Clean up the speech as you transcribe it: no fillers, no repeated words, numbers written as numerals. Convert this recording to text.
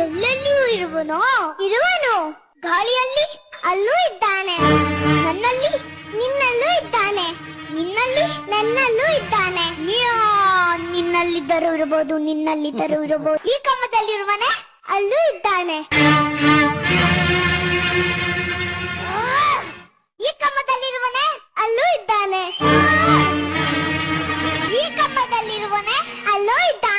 ಎಲ್ಲೆಲ್ಲಿಯೂ ಇರುವನು ಗಾಳಿಯಲ್ಲಿ ಅಲ್ಲೂ ಇದ್ದಾನೆ, ನನ್ನಲ್ಲಿ ನಿನ್ನಲ್ಲೂ ಇದ್ದಾನೆ, ನಿನ್ನಲ್ಲಿ ನನ್ನಲ್ಲೂ ಇದ್ದಾನೆ. ನಿನ್ನಲ್ಲಿದ್ದರೂ ಇರಬಹುದು, ಈ ಕಂಬದಲ್ಲಿರುವನೆ ಅಲ್ಲೂ ಇದ್ದಾನೆ, ಈ ಕಂಬದಲ್ಲಿರುವನೆ ಅಲ್ಲೂ ಇದ್ದಾನೆ, ಈ ಕಂಬದಲ್ಲಿರುವನೆ ಅಲ್ಲೂ ಇದ್ದಾನೆ.